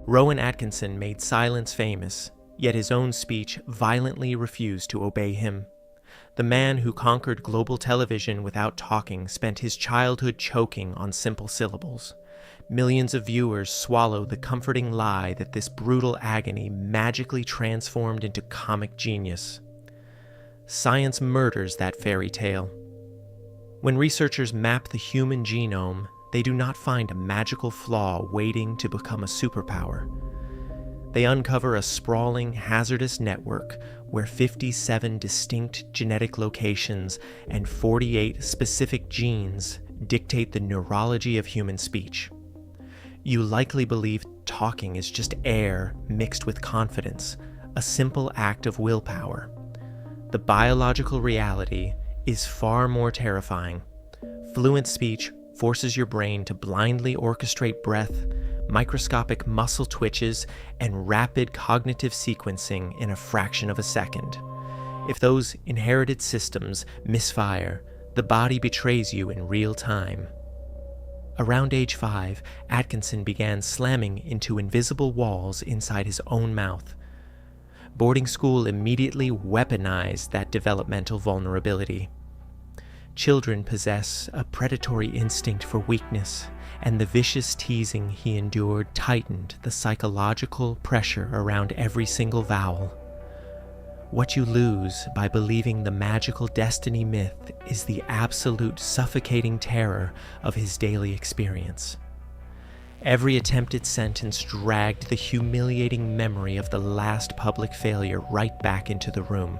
Rowan Atkinson made silence famous, yet his own speech violently refused to obey him. The man who conquered global television without talking spent his childhood choking on simple syllables. Millions of viewers swallow the comforting lie that this brutal agony magically transformed into comic genius. Science murders that fairy tale. When researchers map the human genome, they do not find a magical flaw waiting to become a superpower. They uncover a sprawling, hazardous network where 57 distinct genetic locations and 48 specific genes dictate the neurology of human speech. You likely believe talking is just air mixed with confidence, a simple act of willpower. The biological reality is far more terrifying. Fluent speech forces your brain to blindly orchestrate breath, microscopic muscle twitches, and rapid cognitive sequencing in a fraction of a second. If those inherited systems misfire, the body betrays you in real time. Around age 5, Atkinson began slamming into invisible walls inside his own mouth. Boarding school immediately weaponized that developmental vulnerability. Children possess a predatory instinct for weakness, and the vicious teasing he endured tightened the psychological pressure around every single vowel. What you lose by believing the magical destiny myth is the absolute suffocating terror of his daily experience. Every attempted sentence dragged the humiliating memory of the last public failure right back into the room.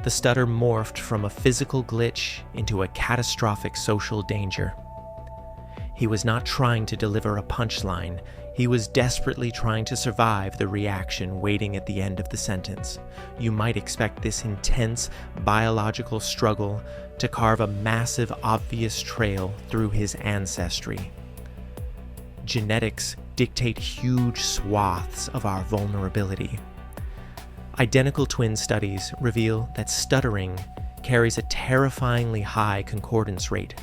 The stutter morphed from a physical glitch into a catastrophic social danger. He was not trying to deliver a punchline. He was desperately trying to survive the reaction waiting at the end of the sentence. You might expect this intense biological struggle to carve a massive, obvious trail through his ancestry. Genetics dictate huge swaths of our vulnerability. Identical twin studies reveal that stuttering carries a terrifyingly high concordance rate,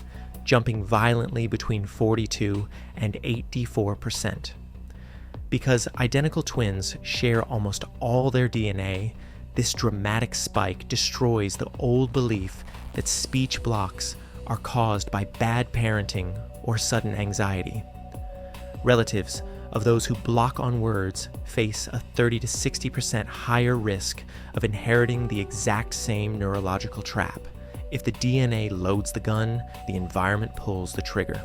jumping violently between 42 and 84%. Because identical twins share almost all their DNA, this dramatic spike destroys the old belief that speech blocks are caused by bad parenting or sudden anxiety. Relatives of those who block on words face a 30 to 60% higher risk of inheriting the exact same neurological trap. If the DNA loads the gun, the environment pulls the trigger.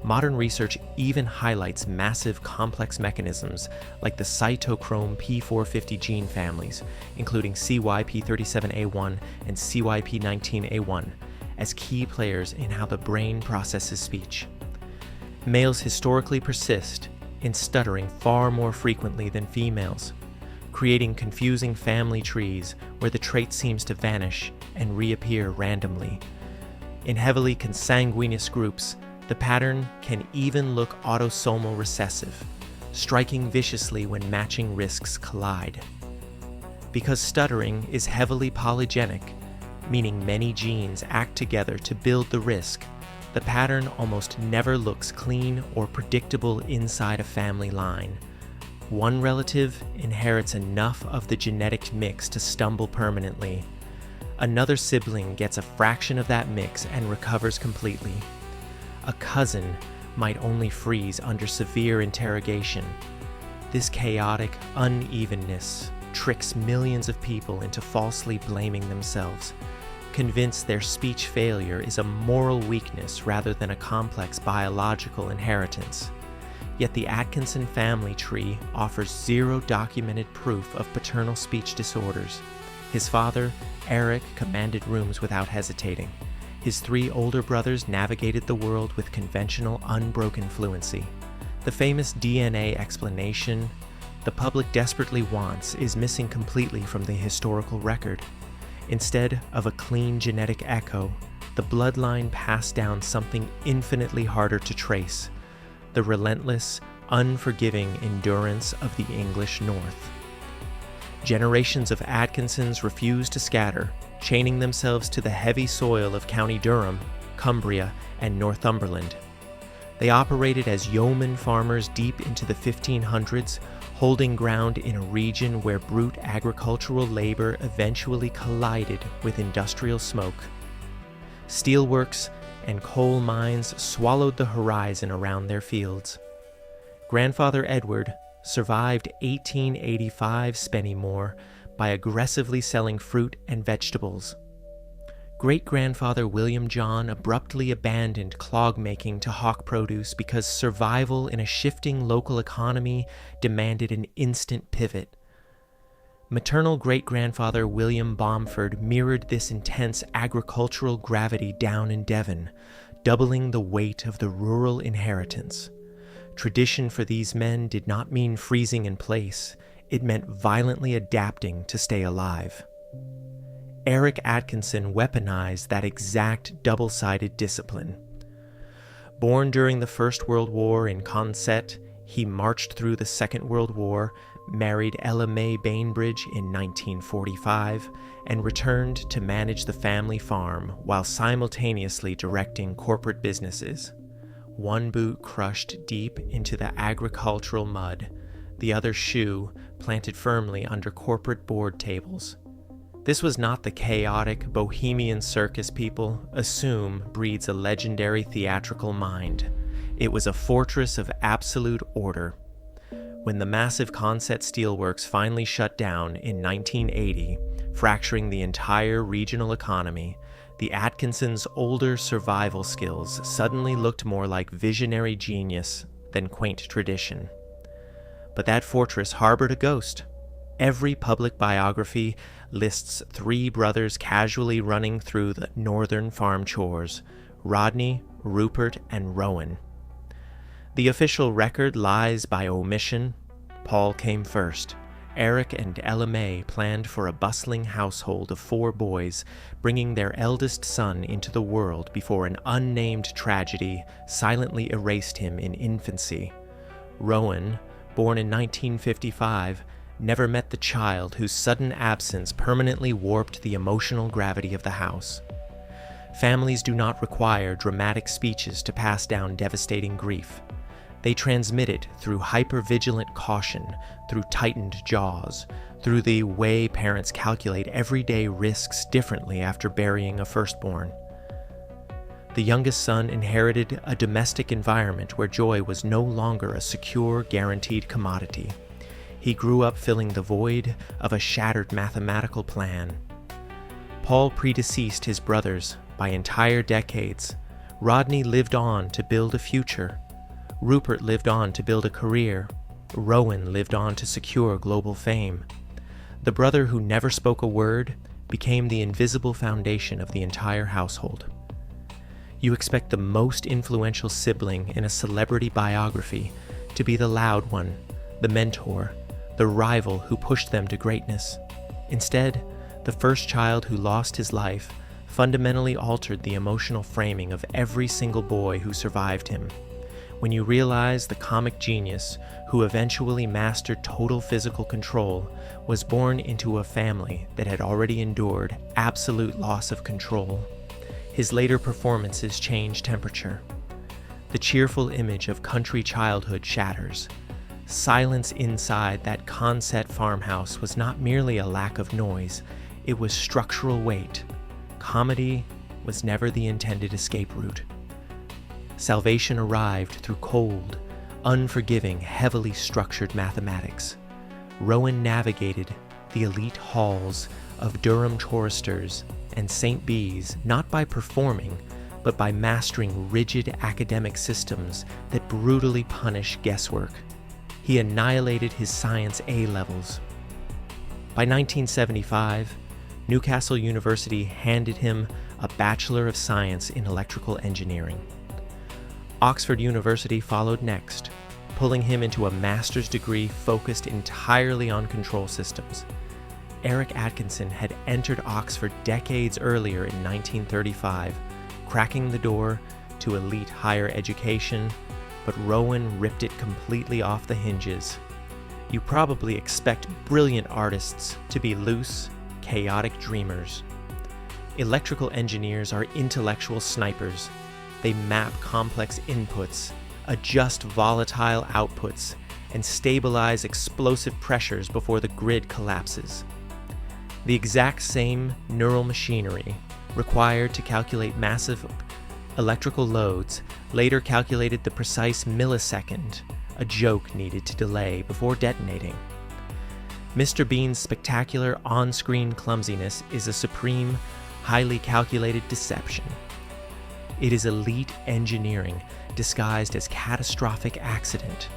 Modern research even highlights massive complex mechanisms like the cytochrome P450 gene families, including CYP37A1 and CYP19A1, as key players in how the brain processes speech. Males historically persist in stuttering far more frequently than females, creating confusing family trees where the trait seems to vanish and reappear randomly. In heavily consanguineous groups, the pattern can even look autosomal recessive, striking viciously when matching risks collide. Because stuttering is heavily polygenic, meaning many genes act together to build the risk, the pattern almost never looks clean or predictable inside a family line. One relative inherits enough of the genetic mix to stumble permanently. Another sibling gets a fraction of that mix and recovers completely. A cousin might only freeze under severe interrogation. This chaotic unevenness tricks millions of people into falsely blaming themselves, convinced their speech failure is a moral weakness rather than a complex biological inheritance. Yet the Atkinson family tree offers zero documented proof of paternal speech disorders. His father, Eric, commanded rooms without hesitating. His 3 older brothers navigated the world with conventional, unbroken fluency. The famous DNA explanation the public desperately wants is missing completely from the historical record. Instead of a clean genetic echo, the bloodline passed down something infinitely harder to trace: the relentless, unforgiving endurance of the English North. Generations of Atkinsons refused to scatter, chaining themselves to the heavy soil of County Durham, Cumbria, and Northumberland. They operated as yeoman farmers deep into the 1500s, holding ground in a region where brute agricultural labor eventually collided with industrial smoke. Steelworks and coal mines swallowed the horizon around their fields. Grandfather Edward survived 1885 Spennymoor by aggressively selling fruit and vegetables. Great-grandfather William John abruptly abandoned clog-making to hawk produce because survival in a shifting local economy demanded an instant pivot. Maternal great-grandfather William Bomford mirrored this intense agricultural gravity down in Devon, doubling the weight of the rural inheritance. Tradition for these men did not mean freezing in place, it meant violently adapting to stay alive. Eric Atkinson weaponized that exact double-sided discipline. Born during the First World War in Consett, he marched through the Second World War, married Ella May Bainbridge in 1945, and returned to manage the family farm while simultaneously directing corporate businesses. One boot crushed deep into the agricultural mud, the other shoe planted firmly under corporate board tables. This was not the chaotic, bohemian circus people assume breeds a legendary theatrical mind. It was a fortress of absolute order. When the massive Consett Steelworks finally shut down in 1980, fracturing the entire regional economy, the Atkinsons' older survival skills suddenly looked more like visionary genius than quaint tradition. But that fortress harbored a ghost. Every public biography lists three brothers casually running through the northern farm chores: Rodney, Rupert, and Rowan. The official record lies by omission. Paul came first. Eric and Ella May planned for a bustling household of 4 boys, bringing their eldest son into the world before an unnamed tragedy silently erased him in infancy. Rowan, born in 1955, never met the child whose sudden absence permanently warped the emotional gravity of the house. Families do not require dramatic speeches to pass down devastating grief. They transmit it through hyper-vigilant caution, through tightened jaws, through the way parents calculate everyday risks differently after burying a firstborn. The youngest son inherited a domestic environment where joy was no longer a secure, guaranteed commodity. He grew up filling the void of a shattered mathematical plan. Paul predeceased his brothers by entire decades. Rodney lived on to build a future. Rupert lived on to build a career. Rowan lived on to secure global fame. The brother who never spoke a word became the invisible foundation of the entire household. You expect the most influential sibling in a celebrity biography to be the loud one, the mentor, the rival who pushed them to greatness. Instead, the first child who lost his life fundamentally altered the emotional framing of every single boy who survived him. When you realize the comic genius who eventually mastered total physical control was born into a family that had already endured absolute loss of control, his later performances change temperature. The cheerful image of country childhood shatters. Silence inside that Consett farmhouse was not merely a lack of noise, it was structural weight. Comedy was never the intended escape route. Salvation arrived through cold, unforgiving, heavily structured mathematics. Rowan navigated the elite halls of Durham choristers and St. Bees not by performing, but by mastering rigid academic systems that brutally punish guesswork. He annihilated his science A levels. By 1975, Newcastle University handed him a Bachelor of Science in Electrical Engineering. Oxford University followed next, pulling him into a master's degree focused entirely on control systems. Eric Atkinson had entered Oxford decades earlier in 1935, cracking the door to elite higher education, but Rowan ripped it completely off the hinges. You probably expect brilliant artists to be loose, chaotic dreamers. Electrical engineers are intellectual snipers. They map complex inputs adjust volatile outputs, and stabilize explosive pressures before the grid collapses. The exact same neural machinery required to calculate massive electrical loads later calculated the precise millisecond a joke needed to delay before detonating. Mr. Bean's spectacular on-screen clumsiness is a supreme, highly calculated deception. It is elite engineering disguised as catastrophic accident.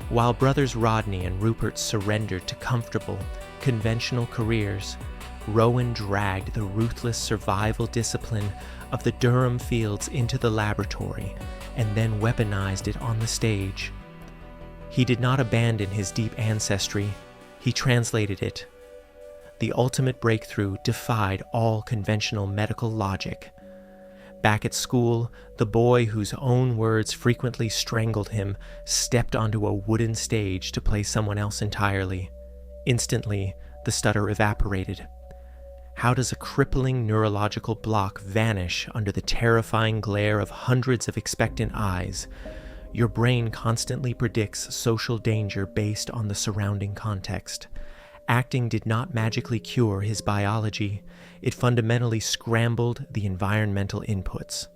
While brothers Rodney and Rupert surrendered to comfortable, conventional careers, Rowan dragged the ruthless survival discipline of the Durham fields into the laboratory and then weaponized it on the stage. He did not abandon his deep ancestry, he translated it. The ultimate breakthrough defied all conventional medical logic. Back at school, the boy whose own words frequently strangled him stepped onto a wooden stage to play someone else entirely. Instantly, the stutter evaporated. How does a crippling neurological block vanish under the terrifying glare of hundreds of expectant eyes? Your brain constantly predicts social danger based on the surrounding context. Acting did not magically cure his biology. It fundamentally scrambled the environmental inputs.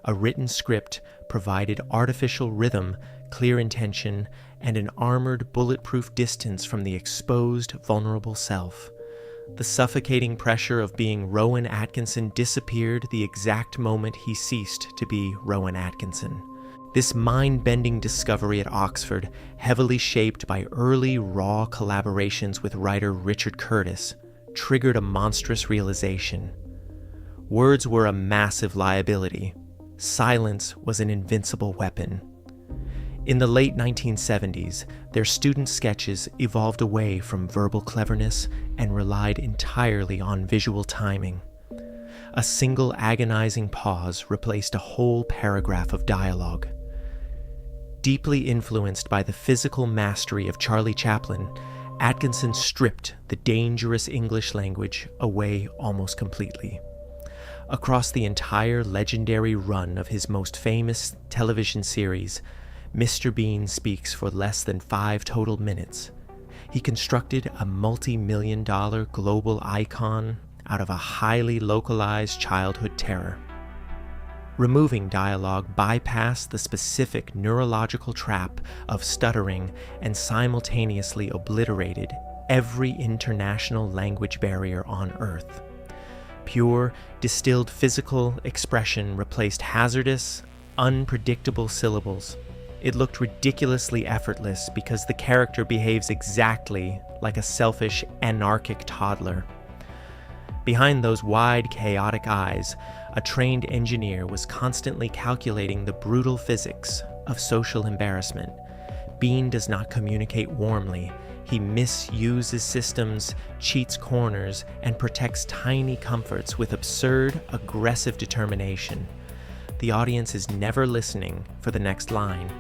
A written script provided artificial rhythm, clear intention, and an armored, bulletproof distance from the exposed, vulnerable self. The suffocating pressure of being Rowan Atkinson disappeared the exact moment he ceased to be Rowan Atkinson. This mind-bending discovery at Oxford, heavily shaped by early, raw collaborations with writer Richard Curtis, triggered a monstrous realization. Words were a massive liability. Silence was an invincible weapon. In the late 1970s, their student sketches evolved away from verbal cleverness and relied entirely on visual timing. A single agonizing pause replaced a whole paragraph of dialogue. Deeply influenced by the physical mastery of Charlie Chaplin, Atkinson stripped the dangerous English language away almost completely. Across the entire legendary run of his most famous television series, Mr. Bean speaks for less than 5 total minutes. He constructed a multi-million-dollar global icon out of a highly localized childhood terror. Removing dialogue bypassed the specific neurological trap of stuttering and simultaneously obliterated every international language barrier on Earth. Pure, distilled physical expression replaced hazardous, unpredictable syllables. It looked ridiculously effortless because the character behaves exactly like a selfish, anarchic toddler. Behind those wide, chaotic eyes, a trained engineer was constantly calculating the brutal physics of social embarrassment. Bean does not communicate warmly. He misuses systems, cheats corners, and protects tiny comforts with absurd, aggressive determination. The audience is never listening for the next line.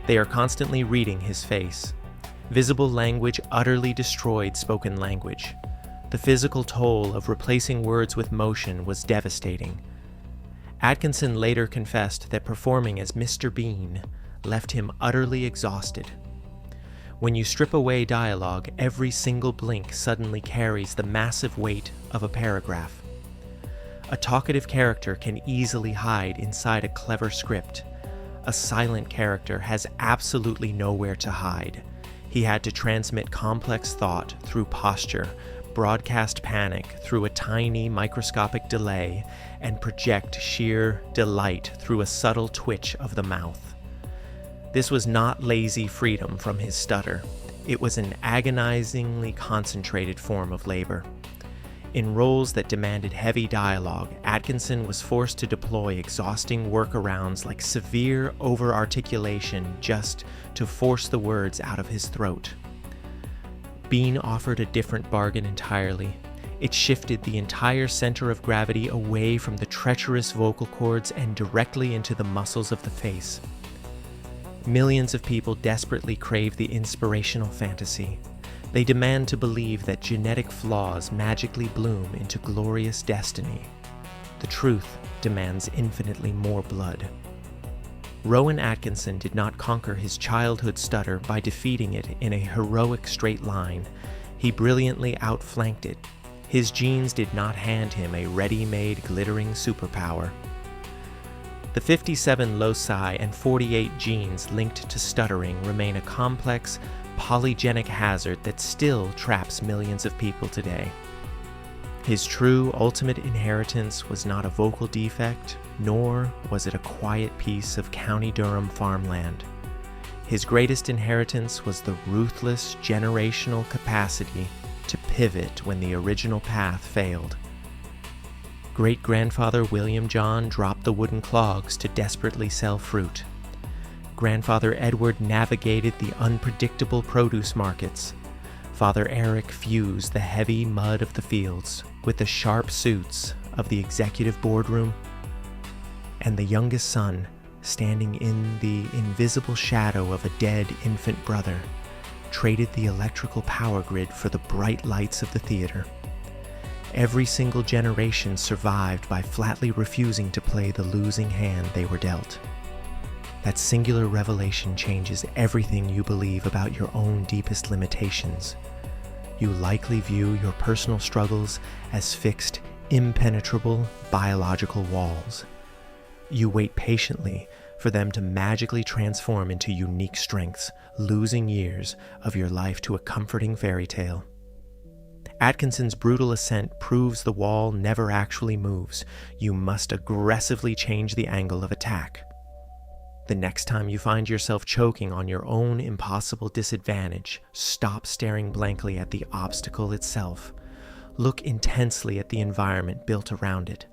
They are constantly reading his face. Visible language utterly destroyed spoken language. The physical toll of replacing words with motion was devastating. Atkinson later confessed that performing as Mr. Bean left him utterly exhausted. When you strip away dialogue, every single blink suddenly carries the massive weight of a paragraph. A talkative character can easily hide inside a clever script. A silent character has absolutely nowhere to hide. He had to transmit complex thought through posture, broadcast panic through a tiny microscopic delay, and project sheer delight through a subtle twitch of the mouth. This was not lazy freedom from his stutter. It was an agonizingly concentrated form of labor. In roles that demanded heavy dialogue, Atkinson was forced to deploy exhausting workarounds like severe over-articulation just to force the words out of his throat. Bean offered a different bargain entirely. It shifted the entire center of gravity away from the treacherous vocal cords and directly into the muscles of the face. Millions of people desperately crave the inspirational fantasy. They demand to believe that genetic flaws magically bloom into glorious destiny. The truth demands infinitely more blood. Rowan Atkinson did not conquer his childhood stutter by defeating it in a heroic straight line. He brilliantly outflanked it. His genes did not hand him a ready-made glittering superpower. The 57 loci and 48 genes linked to stuttering remain a complex, polygenic hazard that still traps millions of people today. His true ultimate inheritance was not a vocal defect, nor was it a quiet piece of County Durham farmland. His greatest inheritance was the ruthless generational capacity to pivot when the original path failed. Great-grandfather William John dropped the wooden clogs to desperately sell fruit. Grandfather Edward navigated the unpredictable produce markets. Father Eric fused the heavy mud of the fields with the sharp suits of the executive boardroom. And the youngest son, standing in the invisible shadow of a dead infant brother, traded the electrical power grid for the bright lights of the theater. Every single generation survived by flatly refusing to play the losing hand they were dealt. That singular revelation changes everything you believe about your own deepest limitations. You likely view your personal struggles as fixed, impenetrable biological walls. You wait patiently for them to magically transform into unique strengths, losing years of your life to a comforting fairy tale. Atkinson's brutal ascent proves the wall never actually moves. You must aggressively change the angle of attack. The next time you find yourself choking on your own impossible disadvantage, stop staring blankly at the obstacle itself. Look intensely at the environment built around it.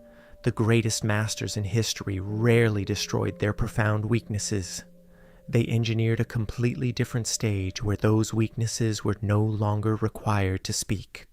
The greatest masters in history rarely destroyed their profound weaknesses. They engineered a completely different stage where those weaknesses were no longer required to speak.